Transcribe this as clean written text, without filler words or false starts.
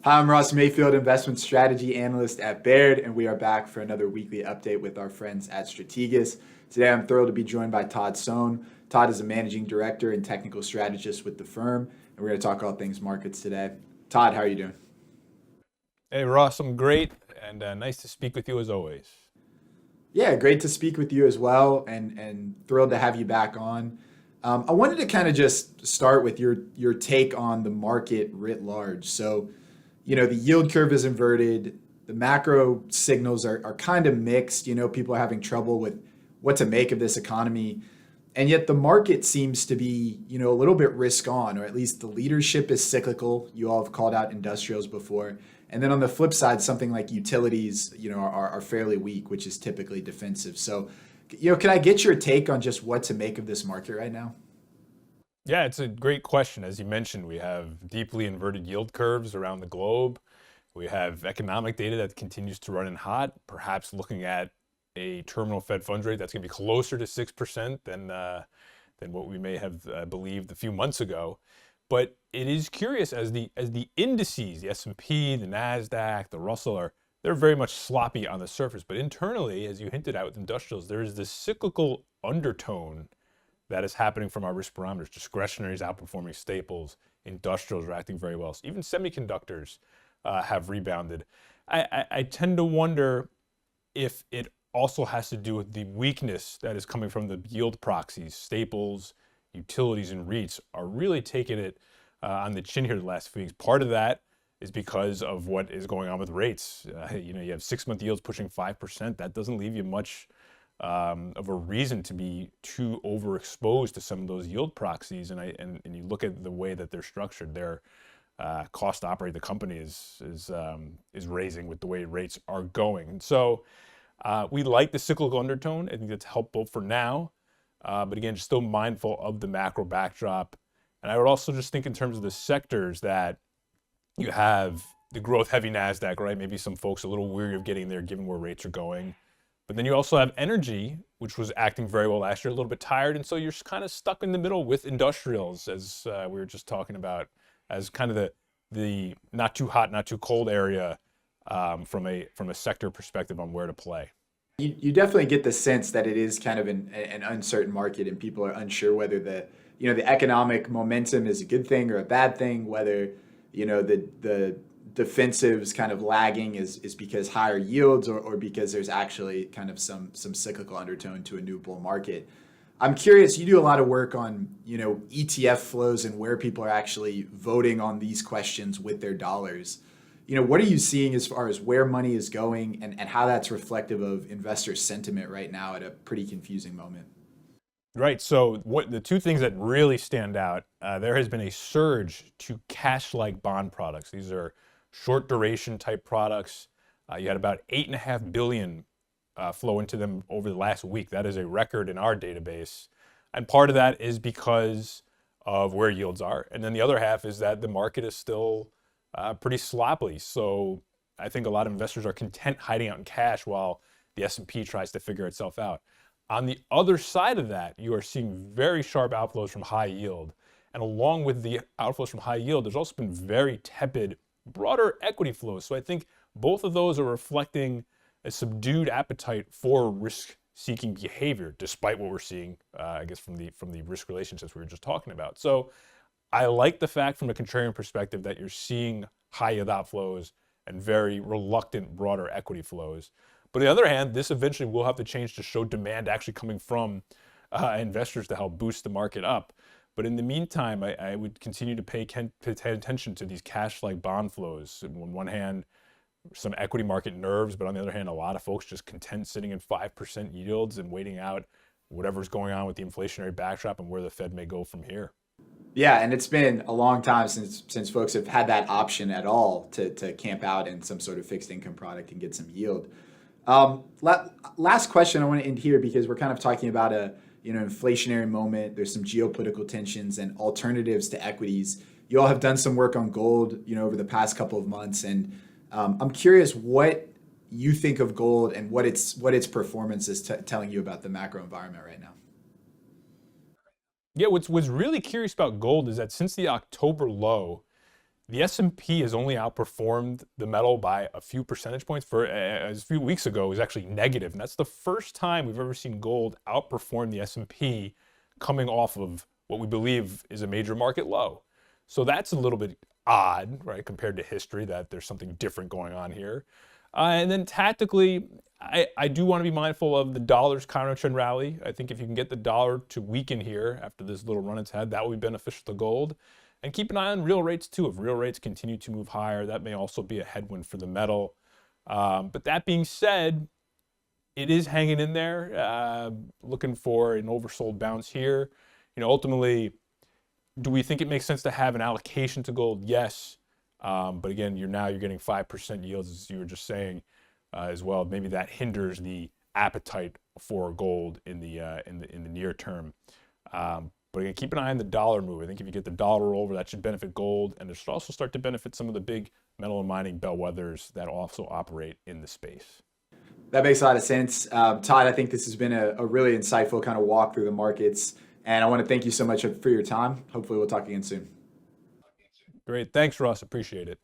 Hi, I'm Ross Mayfield, investment strategy analyst at Baird, and we are back for another weekly update with our friends at Strategas. Today, I'm thrilled to be joined by Todd Sohn. Todd is a managing director and technical strategist with the firm, and we're going to talk all things markets today. Todd, how are you doing? Hey Ross, I'm great and nice to speak with you as always. Yeah, great to speak with you as well, and thrilled to have you back on. I wanted to kind of just start with your take on the market writ large. So, the yield curve is inverted. The macro signals are kind of mixed. People are having trouble with what to make of this economy. And yet the market seems to be, a little bit risk on, or at least the leadership is cyclical. You all have called out industrials before. And then on the flip side, something like utilities, are fairly weak, which is typically defensive. So, can I get your take on just what to make of this market right now? Yeah, it's a great question. As you mentioned, we have deeply inverted yield curves around the globe. We have economic data that continues to run in hot, perhaps looking at a terminal Fed funds rate that's going to be closer to 6% than what we may have believed a few months ago. But it is curious as the indices, the S&P, the Nasdaq, the Russell they're very much sloppy on the surface. But internally, as you hinted at with industrials, there is this cyclical undertone that is happening from our risk barometers. Discretionary is outperforming staples. Industrials are acting very well. So even semiconductors have rebounded. I tend to wonder if it also has to do with the weakness that is coming from the yield proxies. Staples, utilities, and REITs are really taking it on the chin here the last few weeks. Part of that is because of what is going on with rates. You have 6-month yields pushing 5%. That doesn't leave you much of a reason to be too overexposed to some of those yield proxies. And you look at the way that they're structured, their cost to operate the company is raising with the way rates are going. And so we like the cyclical undertone. I think that's helpful for now. But again, just still mindful of the macro backdrop. And I would also just think in terms of the sectors that you have the growth heavy NASDAQ, right? Maybe some folks a little weary of getting there given where rates are going. But then you also have energy, which was acting very well last year, a little bit tired. And so you're kind of stuck in the middle with industrials, as we were just talking about, as kind of the not too hot, not too cold area from a sector perspective on where to play. You definitely get the sense that it is kind of an uncertain market, and people are unsure whether the economic momentum is a good thing or a bad thing, whether the defensives kind of lagging is because higher yields, or because there's actually kind of some cyclical undertone to a new bull market. I'm curious, you do a lot of work on ETF flows and where people are actually voting on these questions with their dollars. What are you seeing as far as where money is going, and how that's reflective of investor sentiment right now at a pretty confusing moment? Right. So what the two things that really stand out, there has been a surge to cash-like bond products. These are short duration type products. You had about 8.5 billion flow into them over the last week. That is a record in our database. And part of that is because of where yields are. And then the other half is that the market is still pretty sloppy. So I think a lot of investors are content hiding out in cash while the S&P tries to figure itself out. On the other side of that, you are seeing very sharp outflows from high yield. And along with the outflows from high yield, there's also been very tepid, broader equity flows. So I think both of those are reflecting a subdued appetite for risk-seeking behavior, despite what we're seeing, I guess, from the risk relationships we were just talking about. So I like the fact from a contrarian perspective that you're seeing high yield outflows and very reluctant broader equity flows. But on the other hand, this eventually will have to change to show demand actually coming from investors to help boost the market up. But in the meantime, I would continue to pay attention to these cash-like bond flows. On one hand, some equity market nerves, but on the other hand, a lot of folks just content sitting in 5% yields and waiting out whatever's going on with the inflationary backdrop and where the Fed may go from here. Yeah, and it's been a long time since folks have had that option at all to camp out in some sort of fixed income product and get some yield. Last question I want to end here, because we're kind of talking about a inflationary moment. There's some geopolitical tensions and alternatives to equities. You all have done some work on gold, over the past couple of months, and I'm curious what you think of gold and what its performance is telling you about the macro environment right now. Yeah, what's really curious about gold is that since the October low, The S&P has only outperformed the metal by a few percentage points. For a few weeks ago, it was actually negative, and that's the first time we've ever seen gold outperform the S&P coming off of what we believe is a major market low. So that's a little bit odd, right, compared to history, that there's something different going on here. And then tactically, I do want to be mindful of the dollar's counter trend rally. I think if you can get the dollar to weaken here after this little run it's had, that will be beneficial to gold. And keep an eye on real rates too. If real rates continue to move higher, that may also be a headwind for the metal. But that being said, it is hanging in there, looking for an oversold bounce here. Ultimately, do we think it makes sense to have an allocation to gold? Yes. But again, you're getting 5% yields, as you were just saying, as well. Maybe that hinders the appetite for gold in the near term. But again, keep an eye on the dollar move. I think if you get the dollar over, that should benefit gold, and it should also start to benefit some of the big metal and mining bellwethers that also operate in the space. That makes a lot of sense. Todd, I think this has been a really insightful kind of walk through the markets. And I want to thank you so much for your time. Hopefully, we'll talk again soon. Great. Thanks, Russ. Appreciate it.